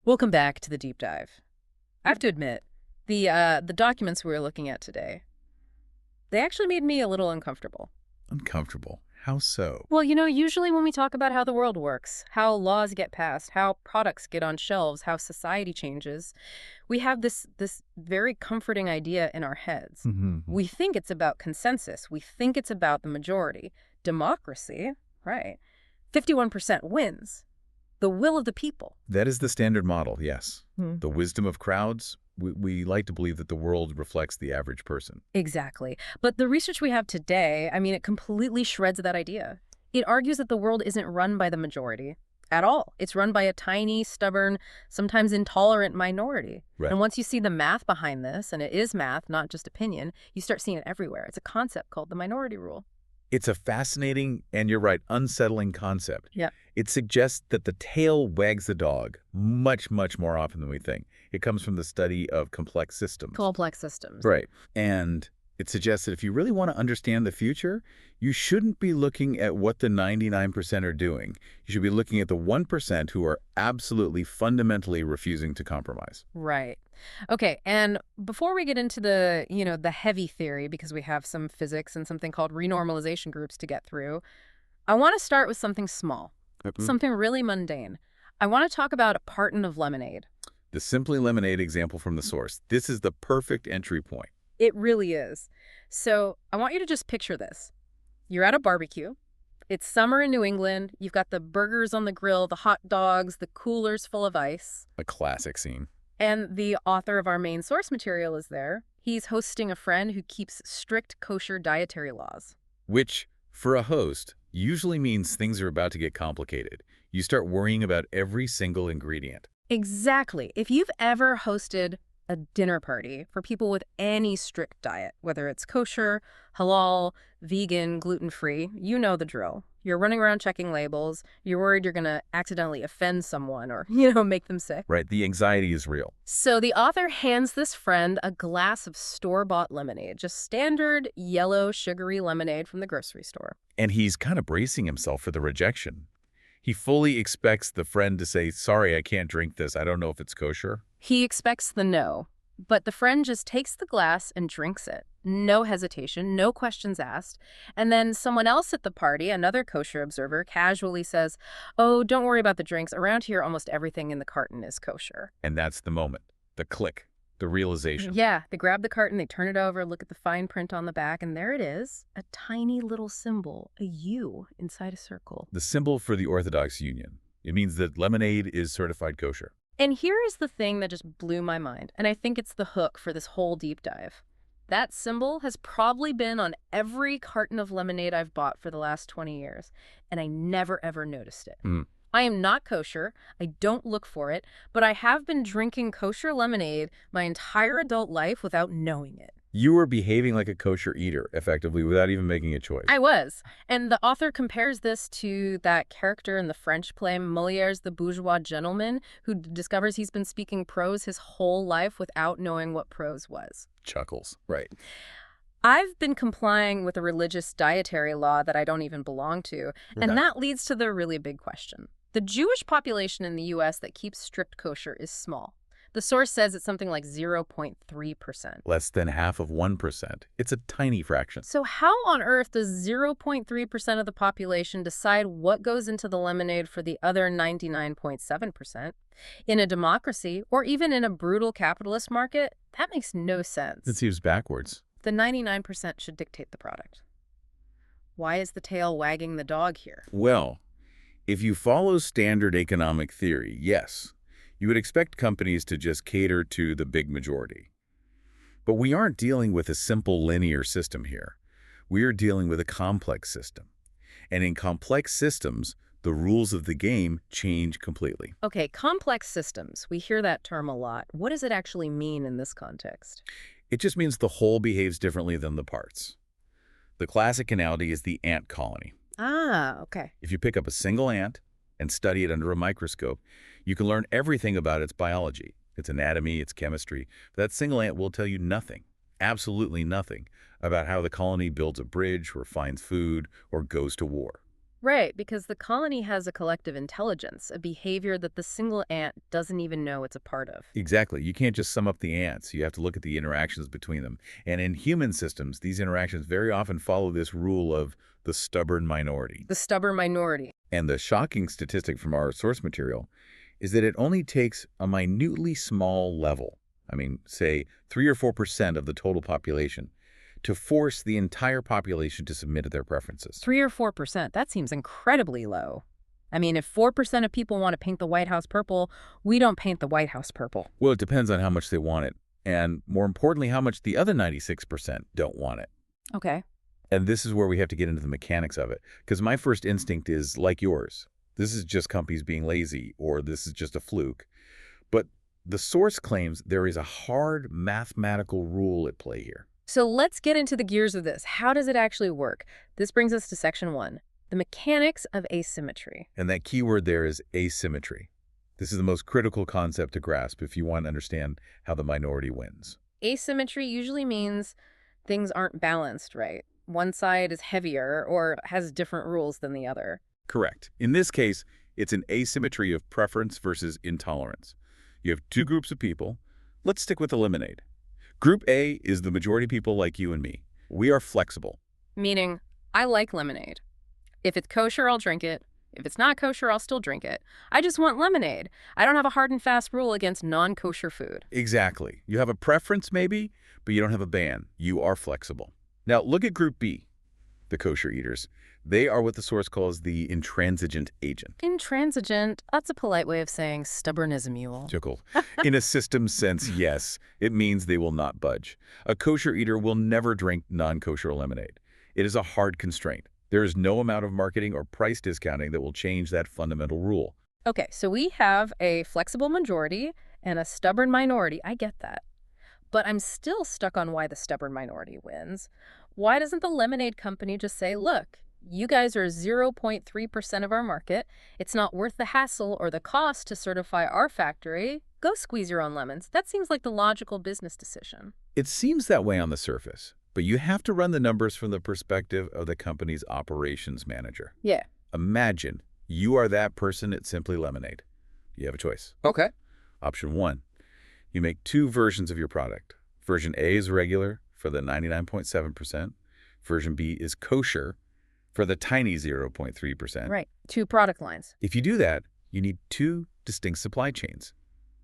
Welcome back to the deep dive. I have to admit, the documents we were looking at today, they actually made me a little uncomfortable. Uncomfortable. How so? Well, usually when we talk about how the world works, how laws get passed, how products get on shelves, how society changes, we have this very comforting idea in our heads. Mhm. We think it's about consensus. We think it's about the majority. Democracy, right? 51% wins. The will of the people. That is the standard model, yes. Hmm. The wisdom of crowds, we like to believe that the world reflects the average person. Exactly. But the research we have today, it completely shreds that idea. It argues that the world isn't run by the majority at all. It's run by a tiny, stubborn, sometimes intolerant minority. Right. And once you see the math behind this, and it is math, not just opinion, you start seeing it everywhere. It's a concept called the minority rule. It's a fascinating, and you're right, unsettling concept. Yeah. It suggests that the tail wags the dog much, much more often than we think. It comes from the study of complex systems. Complex systems. Right. And it suggests that if you really want to understand the future, you shouldn't be looking at what the 99% are doing. You should be looking at the 1% who are absolutely fundamentally refusing to compromise. Right. Okay, and before we get into the heavy theory, because we have some physics and something called renormalization groups to get through, I want to start with something small, something really mundane. I want to talk about a carton of lemonade. The Simply Lemonade example from the source. This is the perfect entry point. It really is. So I want you to just picture this. You're at a barbecue. It's summer in New England. You've got the burgers on the grill, the hot dogs, the coolers full of ice. A classic scene. And the author of our main source material is there. He's hosting a friend who keeps strict kosher dietary laws. Which, for a host, usually means things are about to get complicated. You start worrying about every single ingredient. Exactly. If you've ever hosted a dinner party for people with any strict diet, whether it's kosher, halal, vegan, gluten-free, you know the drill. You're running around checking labels. You're worried you're going to accidentally offend someone or, make them sick. Right, the anxiety is real. So the author hands this friend a glass of store-bought lemonade, just standard yellow sugary lemonade from the grocery store. And he's kind of bracing himself for the rejection. He fully expects the friend to say, sorry, I can't drink this. I don't know if it's kosher. He expects the no, but the friend just takes the glass and drinks it. No hesitation, no questions asked. And then someone else at the party, another kosher observer, casually says, oh, don't worry about the drinks. Around here, almost everything in the carton is kosher. And that's the moment, the click, the realization. Yeah, they grab the carton, they turn it over, look at the fine print on the back, and there it is, a tiny little symbol, a U inside a circle. The symbol for the Orthodox Union. It means that lemonade is certified kosher. And here is the thing that just blew my mind, and I think it's the hook for this whole deep dive. That symbol has probably been on every carton of lemonade I've bought for the last 20 years, and I never ever noticed it. I am not kosher, I don't look for it, but I have been drinking kosher lemonade my entire adult life without knowing it. You were behaving like a kosher eater, effectively, without even making a choice. I was. And the author compares this to that character in the French play Molière's The Bourgeois Gentleman, who discovers he's been speaking prose his whole life without knowing what prose was. Chuckles. Right. I've been complying with a religious dietary law that I don't even belong to, and that leads to the really big question. The Jewish population in the U.S. that keeps strict kosher is small. The source says it's something like 0.3%. Less than half of 1%. It's a tiny fraction. So how on earth does 0.3% of the population decide what goes into the lemonade for the other 99.7%? In a democracy, or even in a brutal capitalist market, that makes no sense. It seems backwards. The 99% should dictate the product. Why is the tail wagging the dog here? Well, if you follow standard economic theory, yes, you would expect companies to just cater to the big majority. But we aren't dealing with a simple linear system here. We are dealing with a complex system. And in complex systems, the rules of the game change completely. Okay, complex systems. We hear that term a lot. What does it actually mean in this context? It just means the whole behaves differently than the parts. The classic analogy is the ant colony. Ah, okay. If you pick up a single ant and study it under a microscope, you can learn everything about its biology, its anatomy, its chemistry. But that single ant will tell you nothing, absolutely nothing, about how the colony builds a bridge or finds food or goes to war. Right, because the colony has a collective intelligence, a behavior that the single ant doesn't even know it's a part of. Exactly. You can't just sum up the ants. You have to look at the interactions between them. And in human systems, these interactions very often follow this rule of the stubborn minority. The stubborn minority. And the shocking statistic from our source material is that it only takes a minutely small level, I mean, say 3 or 4% of the total population, to force the entire population to submit their preferences. 3 or 4%, that seems incredibly low. I mean, if 4% of people want to paint the White House purple, we don't paint the White House purple. Well, it depends on how much they want it, and more importantly, how much the other 96% don't want it. Okay. And this is where we have to get into the mechanics of it, because my first instinct is like yours. This is just companies being lazy, or this is just a fluke. But the source claims there is a hard mathematical rule at play here. So let's get into the gears of this. How does it actually work? This brings us to section 1, the mechanics of asymmetry. And that key word there is asymmetry. This is the most critical concept to grasp if you want to understand how the minority wins. Asymmetry usually means things aren't balanced right. One side is heavier or has different rules than the other. Correct. In this case, it's an asymmetry of preference versus intolerance. You have two groups of people. Let's stick with the lemonade. Group A is the majority people like you and me. We are flexible. Meaning, I like lemonade. If it's kosher, I'll drink it. If it's not kosher, I'll still drink it. I just want lemonade. I don't have a hard and fast rule against non-kosher food. Exactly. You have a preference maybe, but you don't have a ban. You are flexible. Now look at Group B, the kosher eaters. They are what the source calls the intransigent agent. Intransigent, that's a polite way of saying stubborn as a mule. Tickle. In a system sense, yes, it means they will not budge. A kosher eater will never drink non-kosher lemonade. It is a hard constraint. There is no amount of marketing or price discounting that will change that fundamental rule. Okay, so we have a flexible majority and a stubborn minority. I get that. But I'm still stuck on why the stubborn minority wins. Why doesn't the lemonade company just say, look, you guys are 0.3% of our market. It's not worth the hassle or the cost to certify our factory. Go squeeze your own lemons. That seems like the logical business decision. It seems that way on the surface, but you have to run the numbers from the perspective of the company's operations manager. Yeah. Imagine you are that person at Simply Lemonade. You have a choice. Okay. Option 1, you make two versions of your product. Version A is regular for the 99.7%. Version B is kosher for the tiny 0.3%. Right. 2 product lines. If you do that, you need 2 distinct supply chains.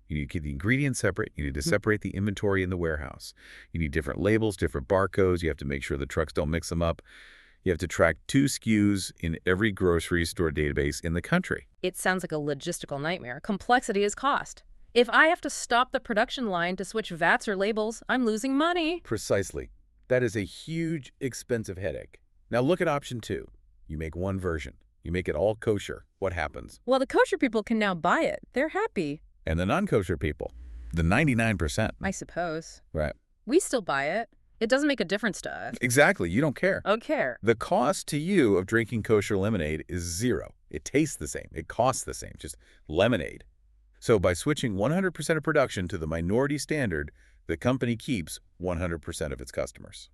You need to keep the ingredients separate. You need to separate the inventory in the warehouse. You need different labels, different barcodes. You have to make sure the trucks don't mix them up. You have to track 2 SKUs in every grocery store database in the country. It sounds like a logistical nightmare. Complexity is cost. If I have to stop the production line to switch VATs or labels, I'm losing money. Precisely. That is a huge, expensive headache. Now look at option 2. You make one version. You make it all kosher. What happens? Well, the kosher people can now buy it. They're happy. And the non-kosher people, the 99%. I suppose. Right. We still buy it. It doesn't make a difference to us. Exactly. You don't care. I don't care. The cost to you of drinking kosher lemonade is 0. It tastes the same. It costs the same. Just lemonade. So by switching 100% of production to the minority standard, the company keeps 100% of its customers.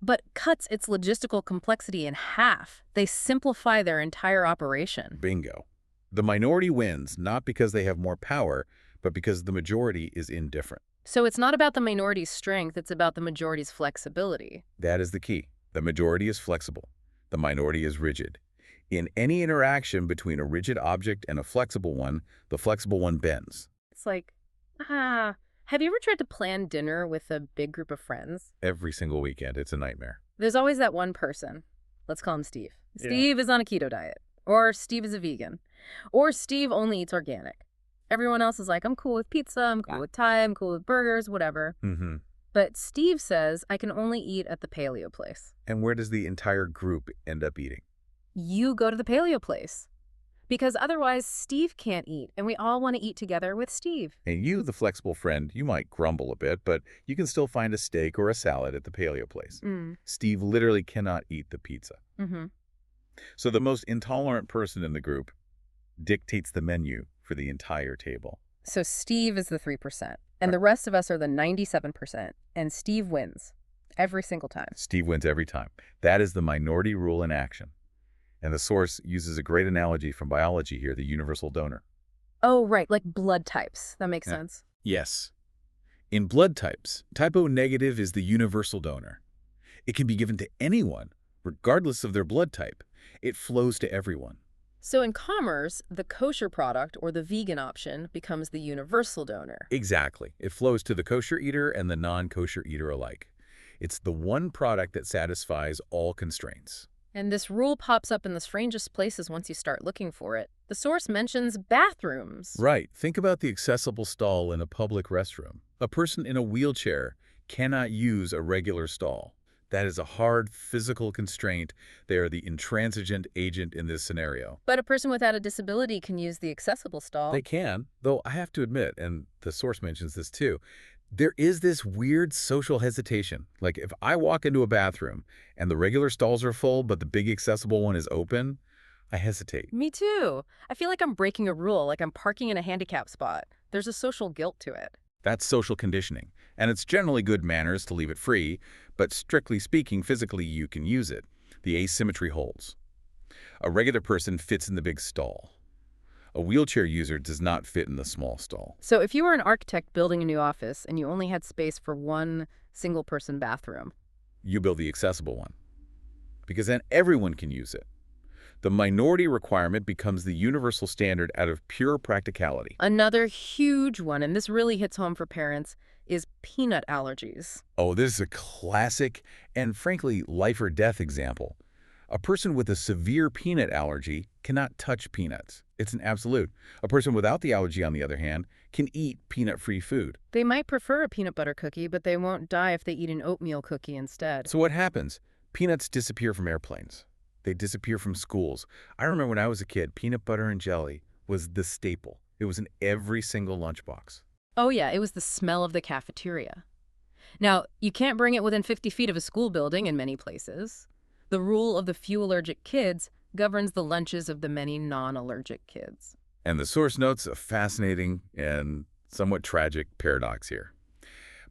But cuts its logistical complexity in half. They simplify their entire operation. Bingo. The minority wins not because they have more power, but because the majority is indifferent. So it's not about the minority's strength, it's about the majority's flexibility. That is the key. The majority is flexible. The minority is rigid. In any interaction between a rigid object and a flexible one, the flexible one bends. It's like, have you ever tried to plan dinner with a big group of friends? Every single weekend, it's a nightmare. There's always that one person. Let's call him Steve. Yeah. Steve is on a keto diet. Or Steve is a vegan. Or Steve only eats organic. Everyone else is like, I'm cool with pizza, I'm cool with Thai, I'm cool with burgers, whatever. But Steve says, I can only eat at the paleo place. And where does the entire group end up eating? You go to the paleo place. Because otherwise, Steve can't eat, and we all want to eat together with Steve. And you, the flexible friend, you might grumble a bit, but you can still find a steak or a salad at the paleo place. Steve literally cannot eat the pizza. So the most intolerant person in the group dictates the menu for the entire table. So Steve is the 3%, and the rest of us are the 97%, and Steve wins every single time. Steve wins every time. That is the minority rule in action. And the source uses a great analogy from biology here, the universal donor. Oh, right, like blood types. That makes Yeah. sense. Yes. In blood types, type O negative is the universal donor. It can be given to anyone, regardless of their blood type. It flows to everyone. So in commerce, the kosher product or the vegan option becomes the universal donor. Exactly. It flows to the kosher eater and the non-kosher eater alike. It's the one product that satisfies all constraints. And this rule pops up in the strangest places once you start looking for it. The source mentions bathrooms. Right. Think about the accessible stall in a public restroom. A person in a wheelchair cannot use a regular stall. That is a hard physical constraint. They are the intransigent agent in this scenario. But a person without a disability can use the accessible They stall. can, though I have to admit, and the source mentions this too, there is this weird social hesitation. Like if I walk into a bathroom and the regular stalls are full, but the big accessible one is open, I hesitate. Me too. I feel like I'm breaking a rule, like I'm parking in a handicap spot. There's a social guilt to it. That's social conditioning, and it's generally good manners to leave it free, but strictly speaking, physically you can use it. The asymmetry holds. A regular person fits in the big stall. A wheelchair user does not fit in the small stall. So if you were an architect building a new office and you only had space for one single-person bathroom, You build the accessible one, because then everyone can use it. The minority requirement becomes the universal standard out of pure practicality. another huge one, and this really hits home for parents, is peanut allergies. Oh, this is a classic and frankly life or death example. A person with a severe peanut allergy cannot touch peanuts. It's an absolute. A person without the allergy, on the other hand, can eat peanut-free food. They might prefer a peanut butter cookie, but they won't die if they eat an oatmeal cookie instead. So what happens? Peanuts disappear from airplanes. They disappear from schools. I remember when I was a kid, peanut butter and jelly was the staple. It was in every single lunchbox. Oh yeah, it was the smell of the cafeteria. Now, you can't bring it within 50 feet of a school building in many places. The rule of the few allergic kids governs the lunches of the many non-allergic kids. And the source notes a fascinating and somewhat tragic paradox here.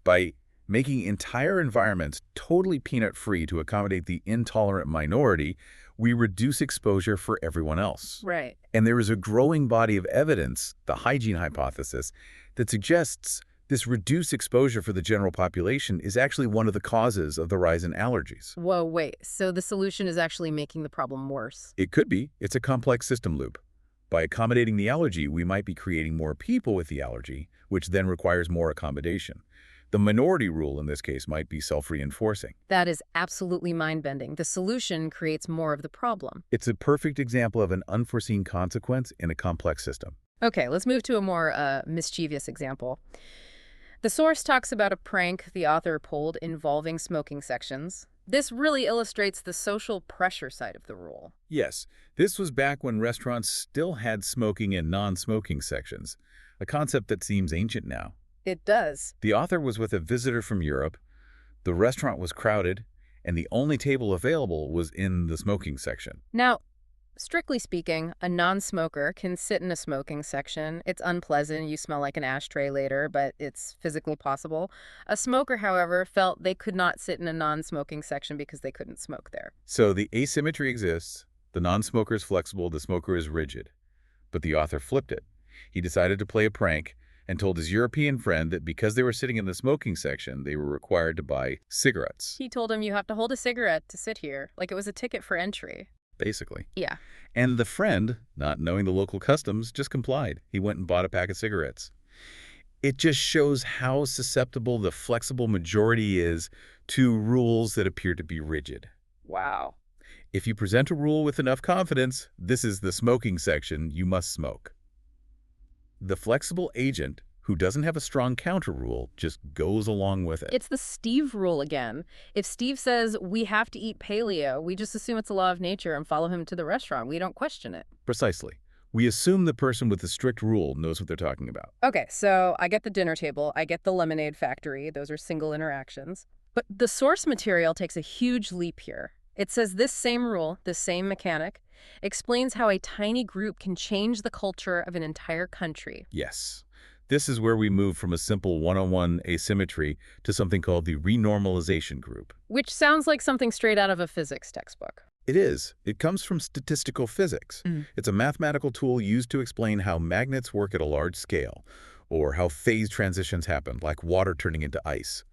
By making entire environments totally peanut-free to accommodate the intolerant minority, we reduce exposure for everyone else. Right. And there is a growing body of evidence, the hygiene hypothesis, that suggests this reduced exposure for the general population is actually one of the causes of the rise in allergies. Whoa, wait. So the solution is actually making the problem worse. It could be. It's a complex system loop. By accommodating the allergy, we might be creating more people with the allergy, which then requires more accommodation. The minority rule in this case might be self-reinforcing. That is absolutely mind-bending. The solution creates more of the problem. It's a perfect example of an unforeseen consequence in a complex system. Okay, let's move to a more mischievous example. The source talks about a prank the author pulled involving smoking sections. This really illustrates the social pressure side of the rule. Yes, this was back when restaurants still had smoking and non-smoking sections, a concept that seems ancient now. It does. The author was with a visitor from Europe, the restaurant was crowded, and the only table available was in the smoking section. Now, strictly speaking, a non-smoker can sit in a smoking section. It's unpleasant, you smell like an ashtray later, but it's physically possible. A smoker, however, felt they could not sit in a non-smoking section because they couldn't smoke there. So the asymmetry exists, the non-smoker is flexible, the smoker is rigid. But the author flipped it. He decided to play a prank and told his European friend that because they were sitting in the smoking section, they were required to buy cigarettes, He told him you have to hold a cigarette to sit here, like it was a ticket for entry. basically. Yeah. And the friend, not knowing the local customs, just complied. He went and bought a pack of cigarettes. It just shows how susceptible the flexible majority is to rules that appear to be rigid. Wow. If you present a rule with enough confidence, this is the smoking section, you must smoke. The flexible agent, who doesn't have a strong counter rule, just goes along with it. It's the Steve rule again. If Steve says we have to eat paleo, we just assume it's a law of nature and follow him to the restaurant. We don't question it. Precisely. We assume the person with the strict rule knows what they're talking about. Okay, so I get the dinner table, I get the lemonade factory. Those are single interactions. But the source material takes a huge leap here. It says this same rule, this same mechanic, explains how a tiny group can change the culture of an entire country. Yes. This is where we move from a simple one-on-one asymmetry to something called the renormalization group. Which sounds like something straight out of a physics textbook. It is. It comes from statistical physics. Mm. It's a mathematical tool used to explain how magnets work at a large scale, or how phase transitions happen, like water turning into ice.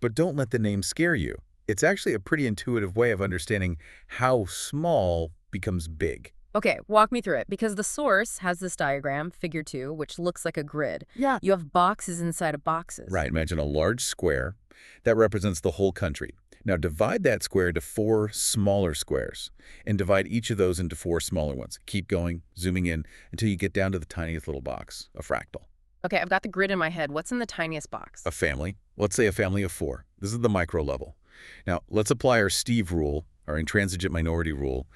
But don't let the name scare you. It's actually a pretty intuitive way of understanding how small becomes big. Okay, walk me through it, because the source has this diagram, figure 2, which looks like a grid. Yeah. You have boxes inside of boxes. Right, imagine a large square that represents the whole country. Now divide that square into 4 smaller squares and divide each of those into 4 smaller ones. Keep going, zooming in until you get down to the tiniest little box, a fractal. Okay, I've got the grid in my head. What's in the tiniest box? A family. Let's say a family of 4. This is the micro level. Now let's apply our Steve rule, our intransigent minority rule,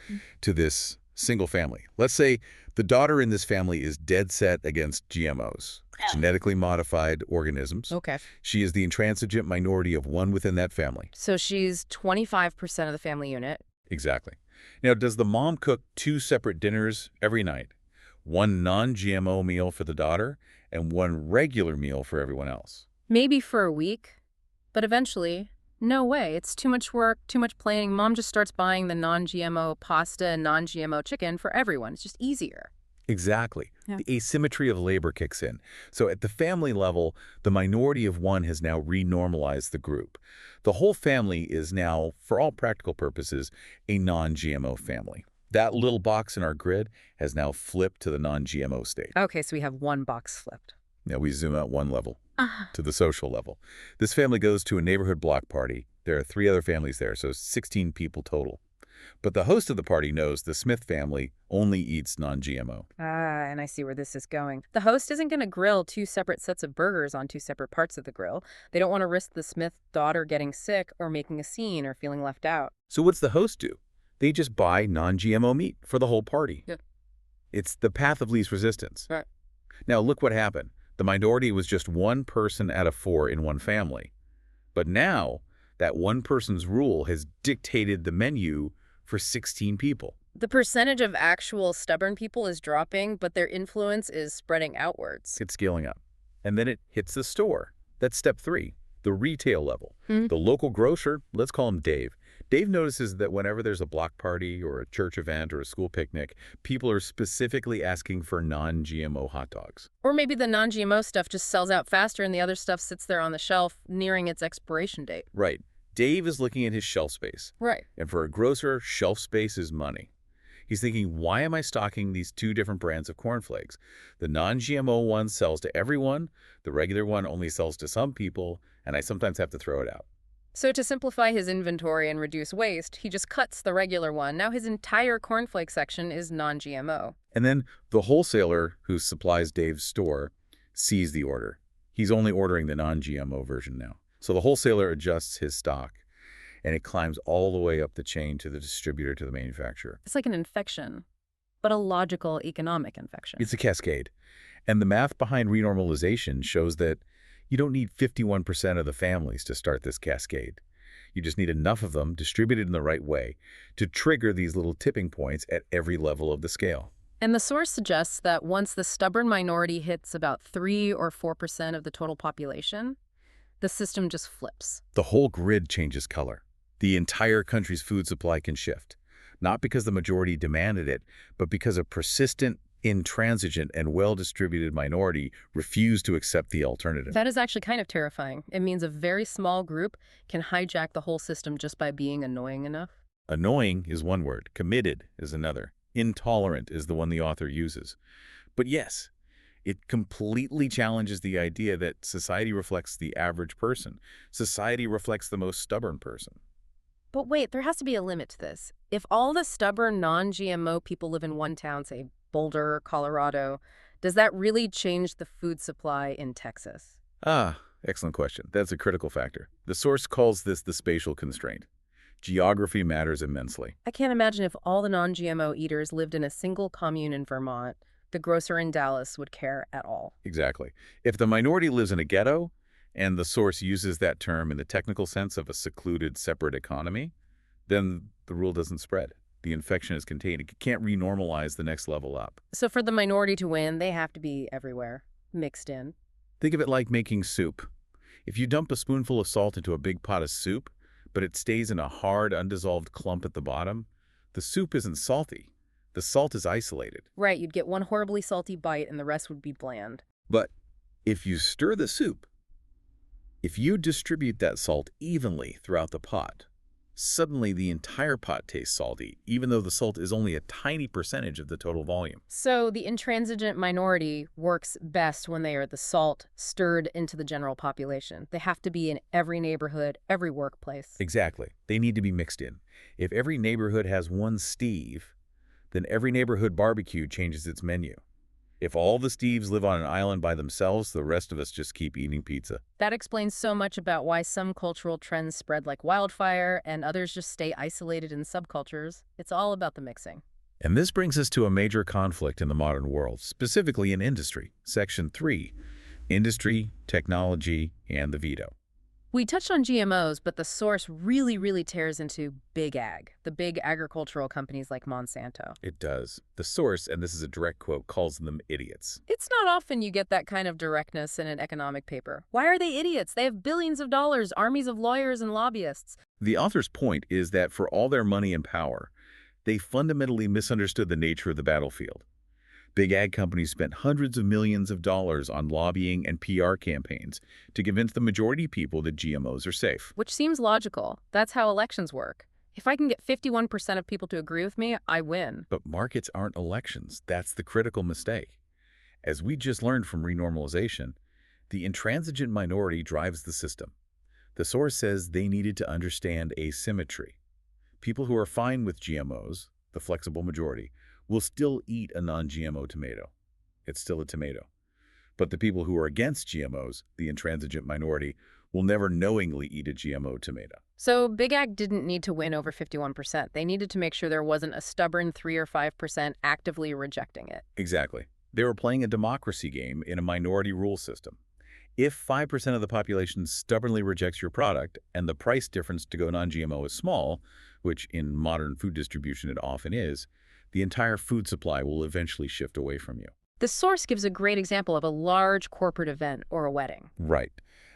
to this single family. Let's say the daughter in this family is dead set against GMOs, genetically modified organisms. Okay. She is the intransigent minority of 1 within that family. So she's 25% of the family unit. Exactly. Now, does the mom cook 2 separate dinners every night? 1 non-GMO meal for the daughter and 1 regular meal for everyone else. Maybe for a week, but eventually, no way. It's too much work, too much planning. Mom just starts buying the non-GMO pasta and non-GMO chicken for everyone. It's just easier. Exactly. Yeah. The asymmetry of labor kicks in. So at the family level, the minority of 1 has now renormalized the group. The whole family is now, for all practical purposes, a non-GMO family. That little box in our grid has now flipped to the non-GMO state. Okay, so we have one box flipped. Now we zoom out 1 level to the social level. This family goes to a neighborhood block party. There are 3 other families there, so 16 people total. But the host of the party knows the Smith family only eats non-GMO. And I see where this is going. The host isn't going to grill 2 separate sets of burgers on 2 separate parts of the grill. They don't want to risk the Smith daughter getting sick or making a scene or feeling left out. So what's the host do? They just buy non-GMO meat for the whole party. Yeah. It's the path of least resistance. Right. Now look what happened. The minority was just 1 person out of 4 in 1 family. But now, that 1 person's rule has dictated the menu for 16 people. The percentage of actual stubborn people is dropping, but their influence is spreading outwards. It's scaling up. And then it hits the store. That's step 3, the retail level. Hmm. The local grocer, let's call him Dave. Dave notices that whenever there's a block party or a church event or a school picnic, people are specifically asking for non-GMO hot dogs. Or maybe the non-GMO stuff just sells out faster and the other stuff sits there on the shelf nearing its expiration date. Right. Dave is looking at his shelf space. Right. And for a grocer, shelf space is money. He's thinking, why am I stocking these 2 different brands of cornflakes? The non-GMO one sells to everyone, the regular one only sells to some people, and I sometimes have to throw it out. So to simplify his inventory and reduce waste, he just cuts the regular one. Now his entire cornflake section is non-GMO. And then the wholesaler who supplies Dave's store sees the order. He's only ordering the non-GMO version now. So the wholesaler adjusts his stock, and it climbs all the way up the chain to the distributor to the manufacturer. It's like an infection, but a logical economic infection. It's a cascade. And the math behind renormalization shows that you don't need 51% of the families to start this cascade. You just need enough of them distributed in the right way to trigger these little tipping points at every level of the scale. And the source suggests that once the stubborn minority hits about 3 or 4% of the total population, the system just flips. The whole grid changes color. The entire country's food supply can shift, not because the majority demanded it, but because a persistent, intransigent, and well-distributed minority refused to accept the alternative. That is actually kind of terrifying. It means a very small group can hijack the whole system just by being annoying enough. Annoying is one word. Committed is another. Intolerant is the one the author uses. But yes, it completely challenges the idea that society reflects the average person. Society reflects the most stubborn person. But wait, there has to be a limit to this. If all the stubborn non-GMO people live in one town, say Boulder, Colorado, does that really change the food supply in Texas? Excellent question. That's a critical factor. The source calls this the spatial constraint. Geography matters immensely. I can't imagine if all the non-GMO eaters lived in a single commune in Vermont, the grocer in Dallas would care at all. Exactly. If the minority lives in a ghetto, and the source uses that term in the technical sense of a secluded, separate economy, then the rule doesn't spread. The infection is contained. It can't renormalize the next level up. So for the minority to win, they have to be everywhere, mixed in. Think of it like making soup. If you dump a spoonful of salt into a big pot of soup, but it stays in a hard, undissolved clump at the bottom, The soup isn't salty. The salt is isolated. Right, you'd get one horribly salty bite and the rest would be bland. But if you stir the soup, if you distribute that salt evenly throughout the pot, suddenly the entire pot tastes salty, even though the salt is only a tiny percentage of the total volume. So the intransigent minority works best when they are the salt stirred into the general population. They have to be in every neighborhood, every workplace. Exactly. They need to be mixed in. If every neighborhood has one Steve, then every neighborhood barbecue changes its menu. If all the Steves live on an island by themselves, the rest of us just keep eating pizza. That explains so much about why some cultural trends spread like wildfire and others just stay isolated in subcultures. It's all about the mixing. And this brings us to a major conflict in the modern world, specifically in industry. Section 3, Industry, Technology, and the Veto. We touched on GMOs, but the source really tears into big ag, the big agricultural companies like Monsanto. It does. The source, and this is a direct quote, calls them idiots. It's not often you get that kind of directness in an economic paper. Why are they idiots? They have billions of dollars, armies of lawyers and lobbyists. The author's point is that for all their money and power, they fundamentally misunderstood the nature of the battlefield. Big ag companies spent hundreds of millions of dollars on lobbying and PR campaigns to convince the majority of people that GMOs are safe. Which seems logical. That's how elections work. If I can get 51% of people to agree with me, I win. But markets aren't elections. That's the critical mistake. As we just learned from renormalization, the intransigent minority drives the system. The source says they needed to understand asymmetry. People who are fine with GMOs, the flexible majority, will still eat a non-GMO tomato. It's still a tomato. But the people who are against GMOs, the intransigent minority, will never knowingly eat a GMO tomato. So Big Ag didn't need to win over 51%. They needed to make sure there wasn't a stubborn 3 or 5% actively rejecting it. Exactly. They were playing a democracy game in a minority rule system. If 5% of the population stubbornly rejects your product and the price difference to go non-GMO is small, which in modern food distribution it often is, the entire food supply will eventually shift away from you. The source gives a great example of a large corporate event or a wedding. Right.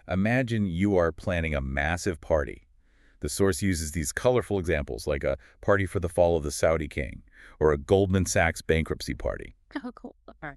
Imagine you are planning a massive party. The source uses these colorful examples like a party for the fall of the Saudi king or a Goldman Sachs bankruptcy party. Oh, cool. All right.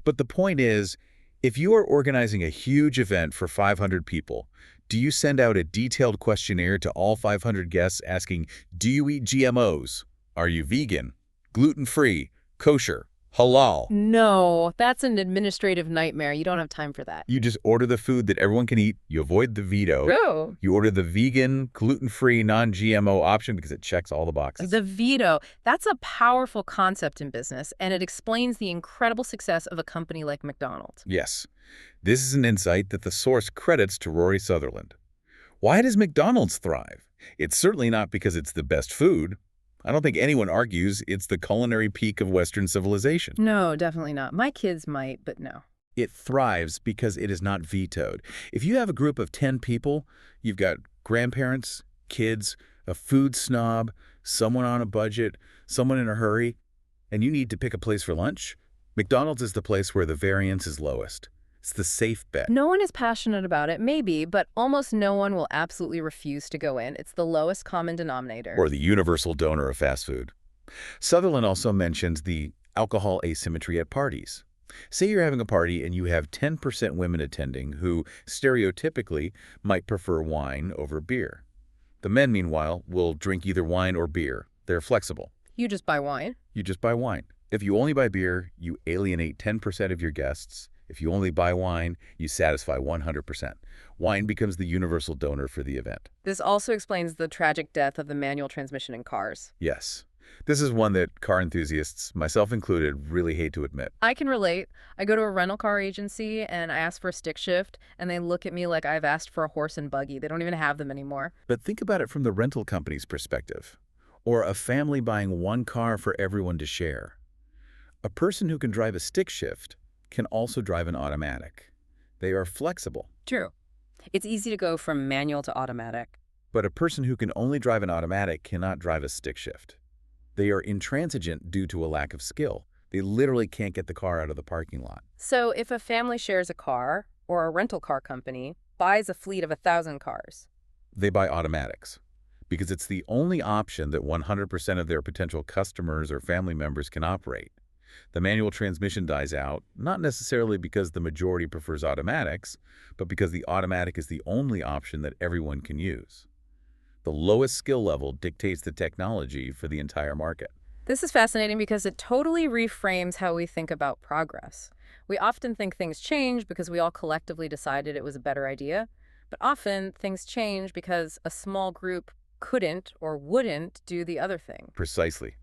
But the point is, if you are organizing a huge event for 500 people, do you send out a detailed questionnaire to all 500 guests asking, do you eat GMOs? Are you vegan? Gluten-free? Kosher? Halal? No, that's an administrative nightmare. You don't have time for that. You just order the food that everyone can eat. You avoid the veto. Oh. You order the vegan, gluten-free, non-GMO option because it checks all the boxes. The veto, that's a powerful concept in business, and it explains the incredible success of a company like McDonald's. Yes. This is an insight that the source credits to Rory Sutherland. Why does McDonald's thrive? It's certainly not because it's the best food. I don't think anyone argues it's the culinary peak of Western civilization. No, definitely not. My kids might, but no. It thrives because it is not vetoed. If you have a group of 10 people, you've got grandparents, kids, a food snob, someone on a budget, someone in a hurry, and you need to pick a place for lunch, McDonald's is the place where the variance is lowest. It's the safe bet. No one is passionate about it, maybe, but almost no one will absolutely refuse to go in. It's the lowest common denominator. Or the universal donor of fast food. Sutherland also mentions the alcohol asymmetry at parties. Say you're having a party and you have 10% women attending who, stereotypically, might prefer wine over beer. The men, meanwhile, will drink either wine or beer. They're flexible. You just buy wine? You just buy wine. If you only buy beer, you alienate 10% of your guests. If you only buy wine, you satisfy 100%. Wine becomes the universal donor for the event. This also explains the tragic death of the manual transmission in cars. Yes. This is one that car enthusiasts, myself included, really hate to admit. I can relate. I go to a rental car agency and I ask for a stick shift, and they look at me like I've asked for a horse and buggy. They don't even have them anymore. But think about it from the rental company's perspective. Or a family buying one car for everyone to share. A person who can drive a stick shift can also drive an automatic. They are flexible. True. It's easy to go from manual to automatic. But a person who can only drive an automatic cannot drive a stick shift. They are intransigent due to a lack of skill. They literally can't get the car out of the parking lot. So if a family shares a car, or a rental car company buys a fleet of 1,000 cars, They buy automatics. because it's the only option that 100% of their potential customers or family members can operate. The manual transmission dies out, not necessarily because the majority prefers automatics, but because the automatic is the only option that everyone can use. The lowest skill level dictates the technology for the entire market. This is fascinating because it totally reframes how we think about progress. We often think things change because we all collectively decided it was a better idea, but often things change because a small group couldn't or wouldn't do the other thing. Precisely.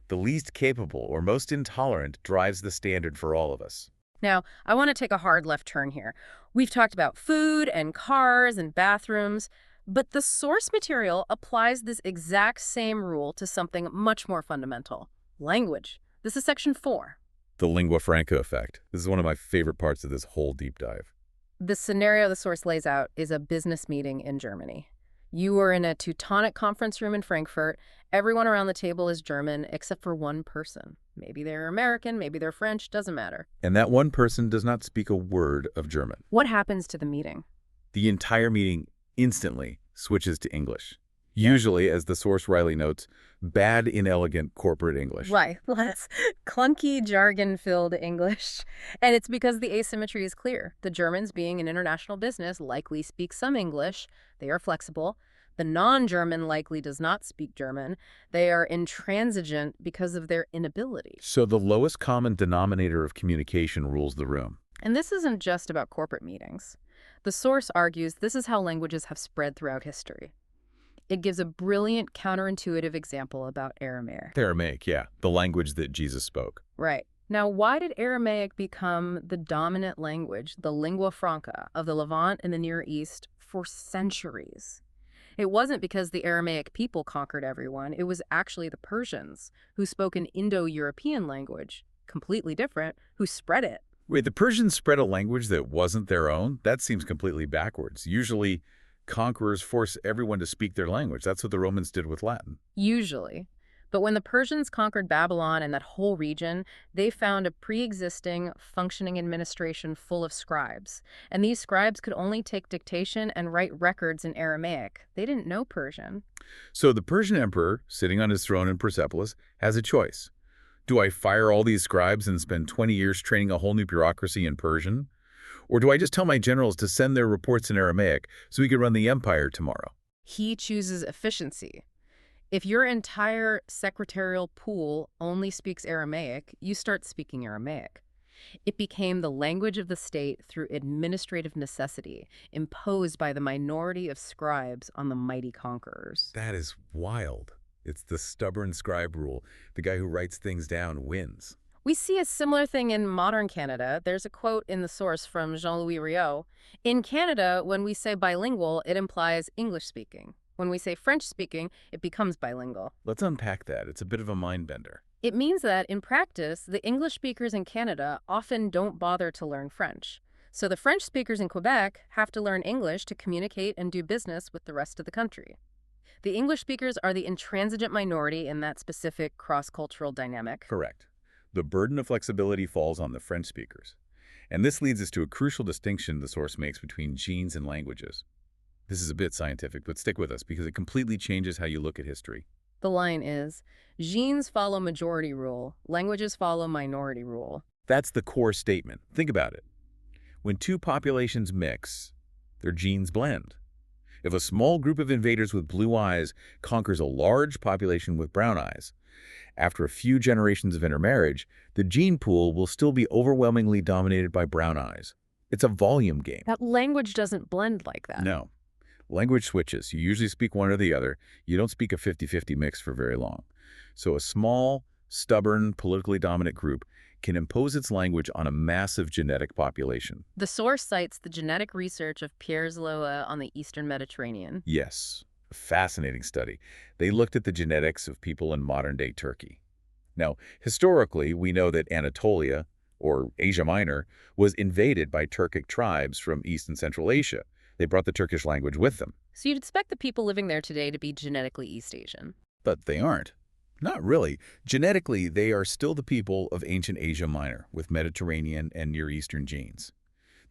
The least capable or most intolerant drives the standard for all of us. Now, I want to take a hard left turn here. We've talked about food and cars and bathrooms, but the source material applies this exact same rule to something much more fundamental: language. This is section 4. The lingua franca effect. This is one of my favorite parts of this whole deep dive. The scenario the source lays out is a business meeting in Germany. You are in a Teutonic conference room in Frankfurt. Everyone around the table is German except for one person. Maybe they're American, maybe they're French, doesn't matter. And that one person does not speak a word of German. What happens to the meeting? The entire meeting instantly switches to English. Usually, as the source rightly notes, bad, inelegant corporate English. Right, less clunky, jargon-filled English. And it's because the asymmetry is clear. The Germans, being an international business, likely speak some English. They are flexible. The non-German likely does not speak German. They are intransigent because of their inability. So the lowest common denominator of communication rules the room. And this isn't just about corporate meetings. The source argues this is how languages have spread throughout history. It gives a brilliant counterintuitive example about Aramaic. Aramaic, yeah, the language that Jesus spoke. Right. Now, why did Aramaic become the dominant language, the lingua franca, of the Levant and the Near East for centuries? It wasn't because the Aramaic people conquered everyone. It was actually the Persians, who spoke an Indo-European language, completely different, who spread it. Wait, the Persians spread a language that wasn't their own? That seems completely backwards. Usually, conquerors force everyone to speak their language. That's what the Romans did with Latin. Usually. But when the Persians conquered Babylon and that whole region, they found a pre-existing, functioning administration full of scribes. And these scribes could only take dictation and write records in Aramaic. They didn't know Persian. So the Persian emperor, sitting on his throne in Persepolis, has a choice. Do I fire all these scribes and spend 20 years training a whole new bureaucracy in Persian? Or do I just tell my generals to send their reports in Aramaic so we can run the empire tomorrow? He chooses efficiency. If your entire secretarial pool only speaks Aramaic, you start speaking Aramaic. It became the language of the state through administrative necessity, imposed by the minority of scribes on the mighty conquerors. That is wild. It's the stubborn scribe rule. The guy who writes things down wins. We see a similar thing in modern Canada. There's a quote in the source from Jean-Louis Riot. In Canada, when we say bilingual, it implies English speaking. When we say French speaking, it becomes bilingual. Let's unpack that. It's a bit of a mind bender. It means that, in practice, the English speakers in Canada often don't bother to learn French. So the French speakers in Quebec have to learn English to communicate and do business with the rest of the country. The English speakers are the intransigent minority in that specific cross-cultural dynamic. Correct. The burden of flexibility falls on the French speakers. And this leads us to a crucial distinction the source makes between genes and languages. This is a bit scientific, but stick with us because it completely changes how you look at history. The line is, genes follow majority rule, languages follow minority rule. That's the core statement. Think about it. When two populations mix, their genes blend. If a small group of invaders with blue eyes conquers a large population with brown eyes, after a few generations of intermarriage, the gene pool will still be overwhelmingly dominated by brown eyes. It's a volume game. That language doesn't blend like that. No. Language switches. You usually speak one or the other. You don't speak a 50-50 mix for very long. So a small, stubborn, politically dominant group can impose its language on a massive genetic population. The source cites the genetic research of Pierre Zloa on the Eastern Mediterranean. Yes, a fascinating study. They looked at the genetics of people in modern-day Turkey. Now, historically, we know that Anatolia, or Asia Minor, was invaded by Turkic tribes from East and Central Asia. They brought the Turkish language with them. So you'd expect the people living there today to be genetically East Asian. But they aren't. Not really. Genetically, they are still the people of ancient Asia Minor, with Mediterranean and Near Eastern genes.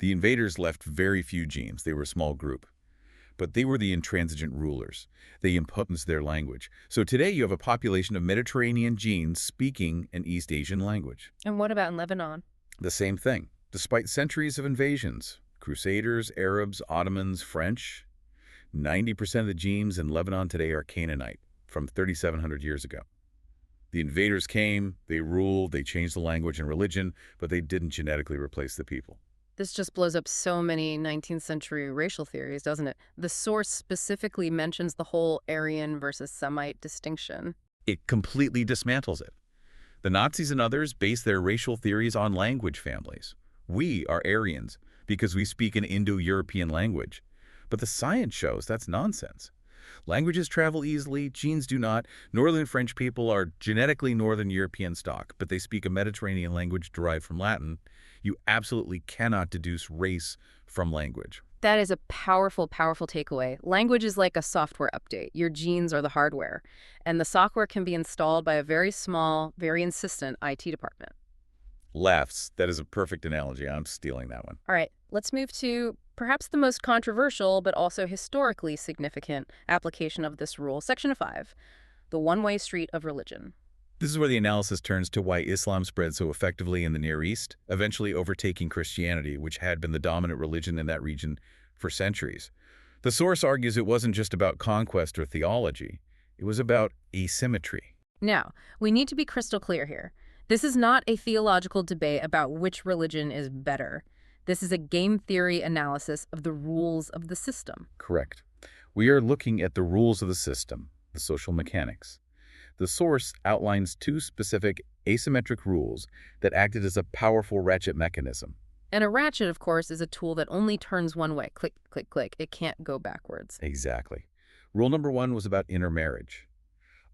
The invaders left very few genes. They were a small group. but they were the intransigent rulers. They imposed their language. So today you have a population of Mediterranean genes speaking an East Asian language. And what about in Lebanon? The same thing. Despite centuries of invasions, Crusaders, Arabs, Ottomans, French, 90% of the genes in Lebanon today are Canaanite, from 3,700 years ago. The invaders came, they ruled, they changed the language and religion, but they didn't genetically replace the people. This just blows up so many 19th century racial theories, doesn't it? The source specifically mentions the whole Aryan versus Semite distinction. It completely dismantles it. The Nazis and others base their racial theories on language families. We are Aryans because we speak an Indo-European language. But the science shows that's nonsense. Languages travel easily, genes do not. Northern French people are genetically Northern European stock, but they speak a Mediterranean language derived from Latin. You absolutely cannot deduce race from language. That is a powerful, powerful takeaway. Language is like a software update. Your genes are the hardware, and the software can be installed by a very small, very insistent IT department. Laughs. That is a perfect analogy. I'm stealing that one. All right, let's move to perhaps the most controversial but also historically significant application of this rule, Section 5, the one-way street of religion. This is where the analysis turns to why Islam spread so effectively in the Near East, eventually overtaking Christianity, which had been the dominant religion in that region for centuries. The source argues it wasn't just about conquest or theology. It was about asymmetry. Now, we need to be crystal clear here. This is not a theological debate about which religion is better. This is a game theory analysis of the rules of the system. Correct. We are looking at the rules of the system, the social mechanics. The source outlines two specific asymmetric rules that acted as a powerful ratchet mechanism. And a ratchet, of course, is a tool that only turns one way. Click, click, click. It can't go backwards. Exactly. Rule number 1 was about intermarriage.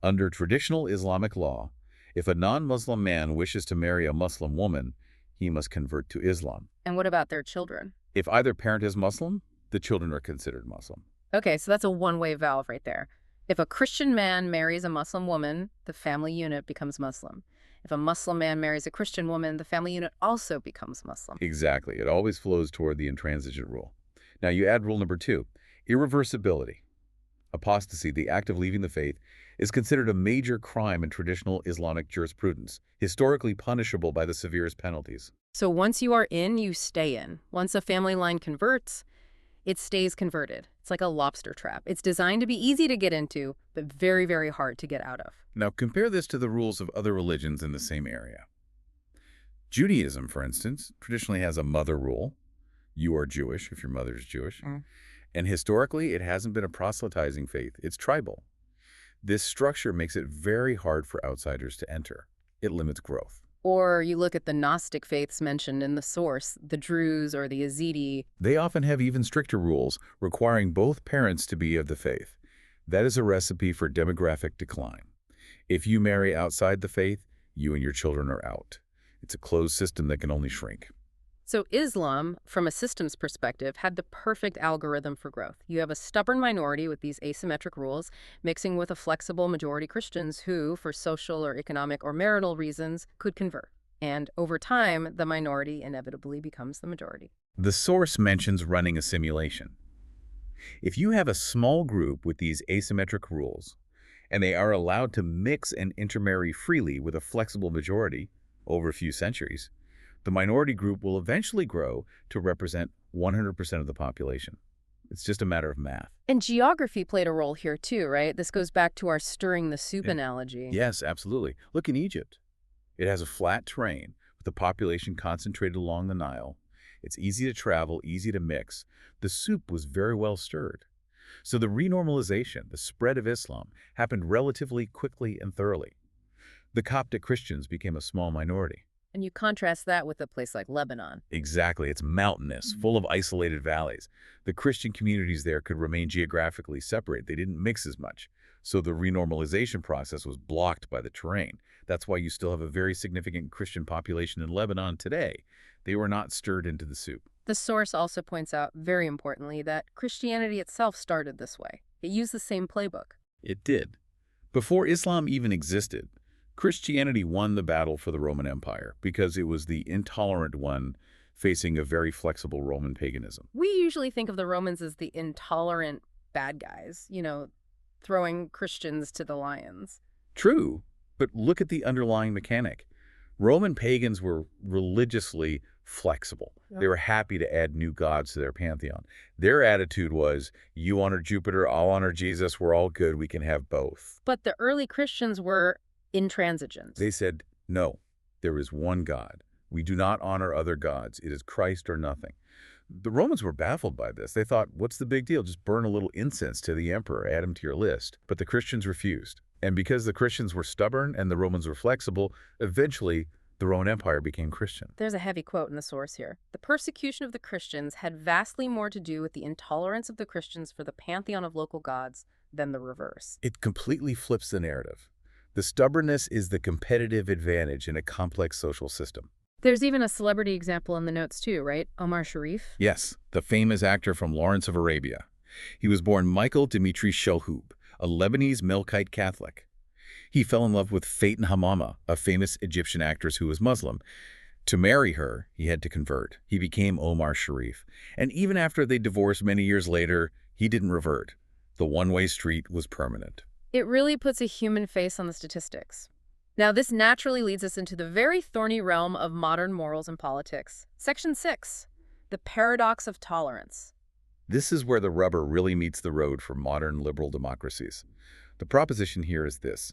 Under traditional Islamic law, if a non-Muslim man wishes to marry a Muslim woman, he must convert to Islam. And what about their children? If either parent is Muslim, the children are considered Muslim. Okay, so that's a one-way valve right there. If a Christian man marries a Muslim woman, the family unit becomes Muslim. If a Muslim man marries a Christian woman, the family unit also becomes Muslim. Exactly. It always flows toward the intransigent rule. Now you add rule number 2, irreversibility. Apostasy, the act of leaving the faith, is considered a major crime in traditional Islamic jurisprudence, historically punishable by the severest penalties. So once you are in, you stay in. Once a family line converts, it stays converted. It's like a lobster trap. It's designed to be easy to get into, but very, very hard to get out of. Now compare this to the rules of other religions in the same area. Judaism, for instance, traditionally has a mother rule. You are Jewish if your mother is Jewish. And historically, it hasn't been a proselytizing faith. It's tribal. This structure makes it very hard for outsiders to enter. It limits growth. Or you look at the Gnostic faiths mentioned in the source, the Druze or the Yazidi. They often have even stricter rules requiring both parents to be of the faith. That is a recipe for demographic decline. If you marry outside the faith, you and your children are out. It's a closed system that can only shrink. So Islam, from a systems perspective, had the perfect algorithm for growth. You have a stubborn minority with these asymmetric rules, mixing with a flexible majority Christians who, for social or economic or marital reasons, could convert. And over time, the minority inevitably becomes the majority. The source mentions running a simulation. If you have a small group with these asymmetric rules, and they are allowed to mix and intermarry freely with a flexible majority over a few centuries, the minority group will eventually grow to represent 100% of the population. It's just a matter of math. And geography played a role here too, right? This goes back to our stirring the soup analogy. Yes, absolutely. Look in Egypt. It has a flat terrain with the population concentrated along the Nile. It's easy to travel, easy to mix. The soup was very well stirred. So the renormalization, the spread of Islam, happened relatively quickly and thoroughly. The Coptic Christians became a small minority. And you contrast that with a place like Lebanon. Exactly. It's mountainous, full of isolated valleys. The Christian communities there could remain geographically separate. They didn't mix as much. So the renormalization process was blocked by the terrain. That's why you still have a very significant Christian population in Lebanon today. They were not stirred into the soup. The source also points out, very importantly, that Christianity itself started this way. It used the same playbook. It did. Before Islam even existed, Christianity won the battle for the Roman Empire because it was the intolerant one facing a very flexible Roman paganism. We usually think of the Romans as the intolerant bad guys, throwing Christians to the lions. True, but look at the underlying mechanic. Roman pagans were religiously flexible. Yep. They were happy to add new gods to their pantheon. Their attitude was, you honor Jupiter, I'll honor Jesus, we're all good, we can have both. But the early Christians were intransigent. They said, no, there is one God. We do not honor other gods. It is Christ or nothing. The Romans were baffled by this. They thought, what's the big deal? Just burn a little incense to the emperor, add him to your list. But the Christians refused. And because the Christians were stubborn and the Romans were flexible, eventually the Roman Empire became Christian. There's a heavy quote in the source here. The persecution of the Christians had vastly more to do with the intolerance of the Christians for the pantheon of local gods than the reverse. It completely flips the narrative. The stubbornness is the competitive advantage in a complex social system. There's even a celebrity example in the notes too, right? Omar Sharif? Yes, the famous actor from Lawrence of Arabia. He was born Michael Dimitri Shelhoub, a Lebanese Melkite Catholic. He fell in love with Fatin Hamama, a famous Egyptian actress who was Muslim. To marry her, he had to convert. He became Omar Sharif. And even after they divorced many years later, he didn't revert. The one-way street was permanent. It really puts a human face on the statistics. Now, this naturally leads us into the very thorny realm of modern morals and politics. Section 6, the paradox of tolerance. This is where the rubber really meets the road for modern liberal democracies. The proposition here is this: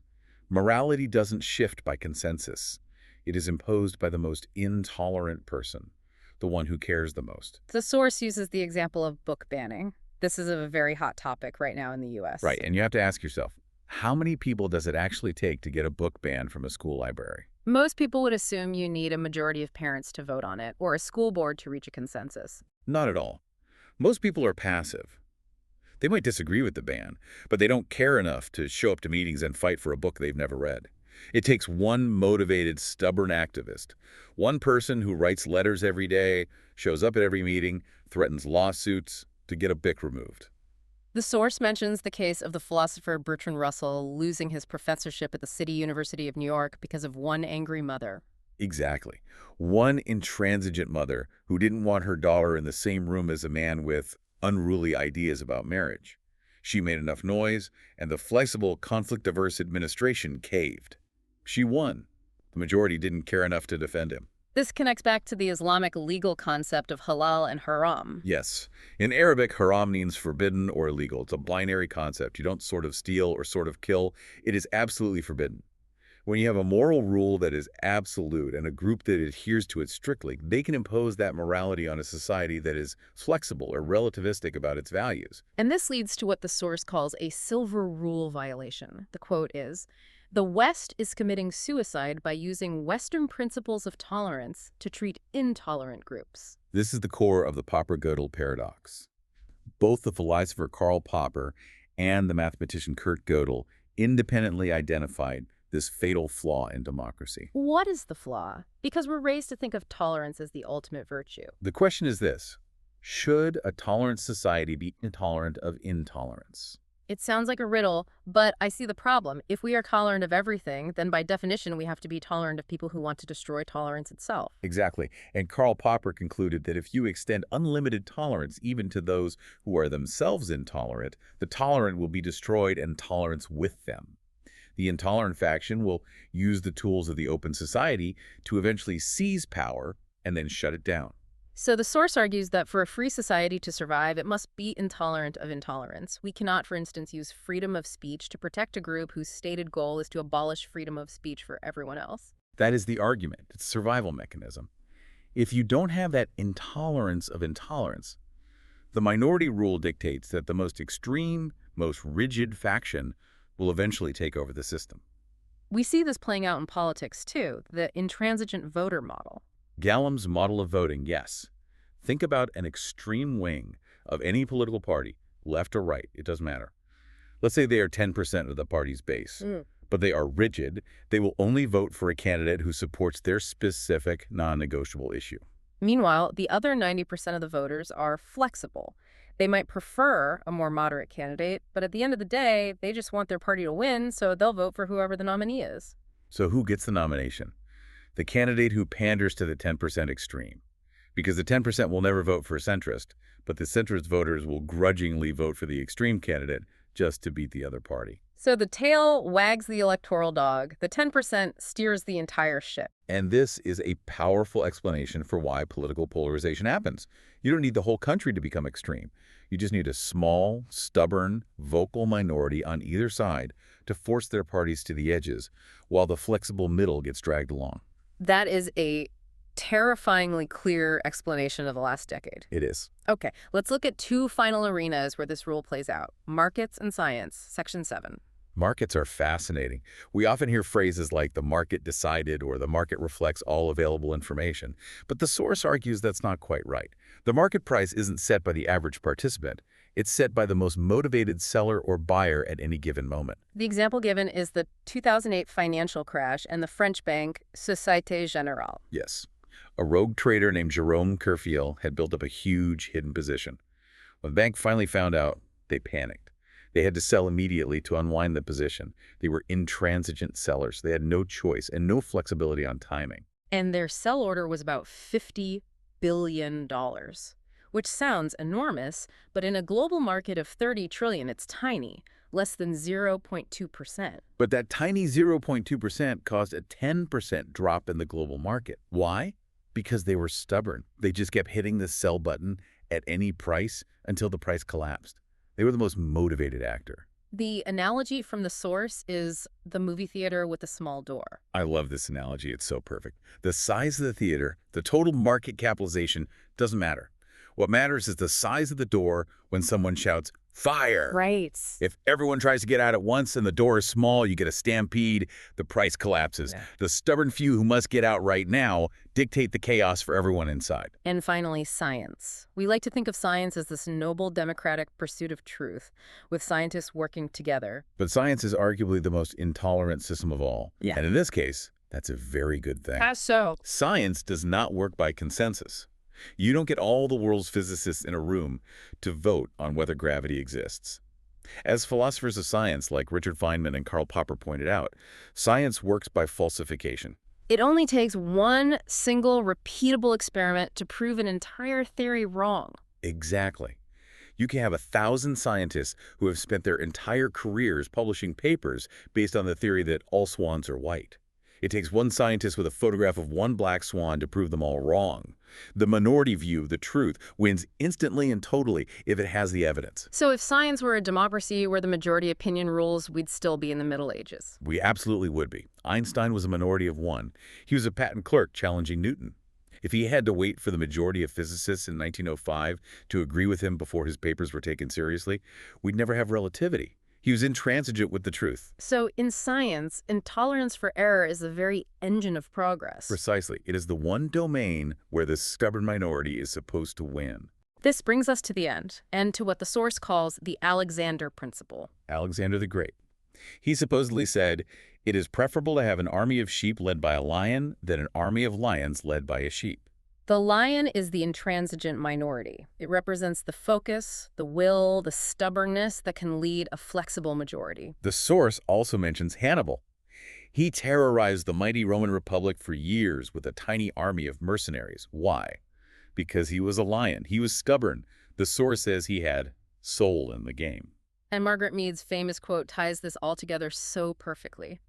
morality doesn't shift by consensus. It is imposed by the most intolerant person, the one who cares the most. The source uses the example of book banning. This is a very hot topic right now in the U.S. Right, and you have to ask yourself, how many people does it actually take to get a book banned from a school library? Most people would assume you need a majority of parents to vote on it, or a school board to reach a consensus. Not at all. Most people are passive. They might disagree with the ban, but they don't care enough to show up to meetings and fight for a book they've never read. It takes one motivated, stubborn activist, one person who writes letters every day, shows up at every meeting, threatens lawsuits, to get a book removed. The source mentions the case of the philosopher Bertrand Russell losing his professorship at the City University of New York because of one angry mother. Exactly. One intransigent mother who didn't want her daughter in the same room as a man with unruly ideas about marriage. She made enough noise, and the flexible, conflict-averse administration caved. She won. The majority didn't care enough to defend him. This connects back to the Islamic legal concept of halal and haram. Yes. In Arabic, haram means forbidden or illegal. It's a binary concept. You don't sort of steal or sort of kill. It is absolutely forbidden. When you have a moral rule that is absolute and a group that adheres to it strictly, they can impose that morality on a society that is flexible or relativistic about its values. And this leads to what the source calls a silver rule violation. The quote is, "The West is committing suicide by using Western principles of tolerance to treat intolerant groups." This is the core of the Popper-Gödel paradox. Both the philosopher Karl Popper and the mathematician Kurt Gödel independently identified this fatal flaw in democracy. What is the flaw? Because we're raised to think of tolerance as the ultimate virtue. The question is this: should a tolerant society be intolerant of intolerance? It sounds like a riddle, but I see the problem. If we are tolerant of everything, then by definition we have to be tolerant of people who want to destroy tolerance itself. Exactly. And Karl Popper concluded that if you extend unlimited tolerance even to those who are themselves intolerant, the tolerant will be destroyed and tolerance with them. The intolerant faction will use the tools of the open society to eventually seize power and then shut it down. So the source argues that for a free society to survive, it must be intolerant of intolerance. We cannot, for instance, use freedom of speech to protect a group whose stated goal is to abolish freedom of speech for everyone else. That is the argument. It's a survival mechanism. If you don't have that intolerance of intolerance, the minority rule dictates that the most extreme, most rigid faction will eventually take over the system. We see this playing out in politics, too, the intransigent voter model. Gallam's model of voting, yes. Think about an extreme wing of any political party, left or right, it doesn't matter. Let's say they are 10% of the party's base, but they are rigid. They will only vote for a candidate who supports their specific non-negotiable issue. Meanwhile, the other 90% of the voters are flexible. They might prefer a more moderate candidate, but at the end of the day, they just want their party to win, so they'll vote for whoever the nominee is. So who gets the nomination? The candidate who panders to the 10% extreme. because the 10% will never vote for a centrist, but the centrist voters will grudgingly vote for the extreme candidate just to beat the other party. So the tail wags the electoral dog. The 10% steers the entire ship. And this is a powerful explanation for why political polarization happens. You don't need the whole country to become extreme. You just need a small, stubborn, vocal minority on either side to force their parties to the edges, while the flexible middle gets dragged along. That is a terrifyingly clear explanation of the last decade. It is. Okay, let's look at two final arenas where this rule plays out. Markets and science, Section 7. Markets are fascinating. We often hear phrases like the market decided or the market reflects all available information, but the source argues that's not quite right. The market price isn't set by the average participant. It's set by the most motivated seller or buyer at any given moment. The example given is the 2008 financial crash and the French bank Société Générale. Yes. A rogue trader named Jerome Kerfiel had built up a huge hidden position. When the bank finally found out, they panicked. They had to sell immediately to unwind the position. They were intransigent sellers. They had no choice and no flexibility on timing. And their sell order was about $50 billion, which sounds enormous, but in a global market of 30 trillion, it's tiny, less than 0.2%. But that tiny 0.2% caused a 10% drop in the global market. Why? Because they were stubborn. They just kept hitting the sell button at any price until the price collapsed. They were the most motivated actor. The analogy from the source is the movie theater with a small door. I love this analogy. It's so perfect. The size of the theater, the total market capitalization, doesn't matter. What matters is the size of the door when someone shouts, "Fire!" Right. If everyone tries to get out at once and the door is small, you get a stampede, the price collapses. Yeah. The stubborn few who must get out right now dictate the chaos for everyone inside. And finally, science. We like to think of science as this noble democratic pursuit of truth, with scientists working together. But science is arguably the most intolerant system of all. Yeah. And in this case, that's a very good thing. How so? Science does not work by consensus. You don't get all the world's physicists in a room to vote on whether gravity exists. As philosophers of science like Richard Feynman and Karl Popper pointed out, science works by falsification. It only takes one single repeatable experiment to prove an entire theory wrong. Exactly. You can have 1,000 scientists who have spent their entire careers publishing papers based on the theory that all swans are white. It takes one scientist with a photograph of one black swan to prove them all wrong. The minority view of the truth wins instantly and totally if it has the evidence. So if science were a democracy where the majority opinion rules, we'd still be in the Middle Ages. We absolutely would be. Einstein was a minority of one. He was a patent clerk challenging Newton. If he had to wait for the majority of physicists in 1905 to agree with him before his papers were taken seriously, we'd never have relativity. He was intransigent with the truth. So in science, intolerance for error is the very engine of progress. Precisely. It is the one domain where the stubborn minority is supposed to win. This brings us to the end, and to what the source calls the Alexander principle. Alexander the Great. He supposedly said, "It is preferable to have an army of sheep led by a lion than an army of lions led by a sheep." The lion is the intransigent minority. It represents the focus, the will, the stubbornness that can lead a flexible majority. The source also mentions Hannibal. He terrorized the mighty Roman Republic for years with a tiny army of mercenaries. Why? Because he was a lion. He was stubborn. The source says he had soul in the game. And Margaret Mead's famous quote ties this all together so perfectly.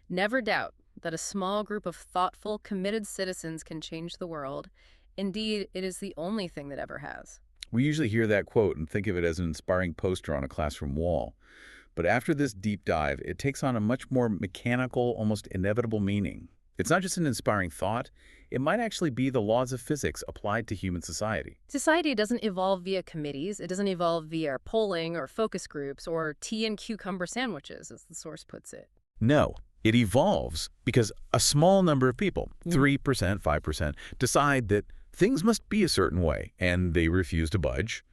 Never doubt that a small group of thoughtful, committed citizens can change the world. Indeed, it is the only thing that ever has. We usually hear that quote and think of it as an inspiring poster on a classroom wall. But after this deep dive, it takes on a much more mechanical, almost inevitable meaning. It's not just an inspiring thought. It might actually be the laws of physics applied to human society. Society doesn't evolve via committees. It doesn't evolve via polling or focus groups or tea and cucumber sandwiches, as the source puts it. No. It evolves because a small number of people, 3%, 5%, decide that things must be a certain way, and they refuse to budge.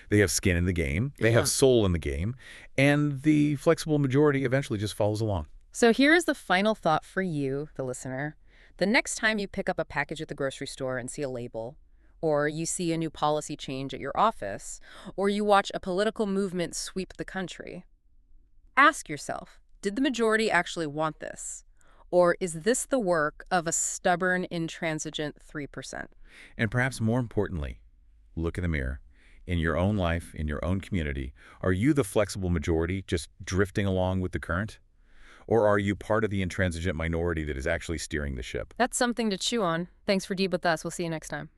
They have skin in the game, they have soul in the game, and the flexible majority eventually just follows along. So here is the final thought for you, the listener. The next time you pick up a package at the grocery store and see a label, or you see a new policy change at your office, or you watch a political movement sweep the country, ask yourself, did the majority actually want this? Or is this the work of a stubborn, intransigent 3%? And perhaps more importantly, look in the mirror. In your own life, in your own community, are you the flexible majority just drifting along with the current? Or are you part of the intransigent minority that is actually steering the ship? That's something to chew on. Thanks for Deep with us. We'll see you next time.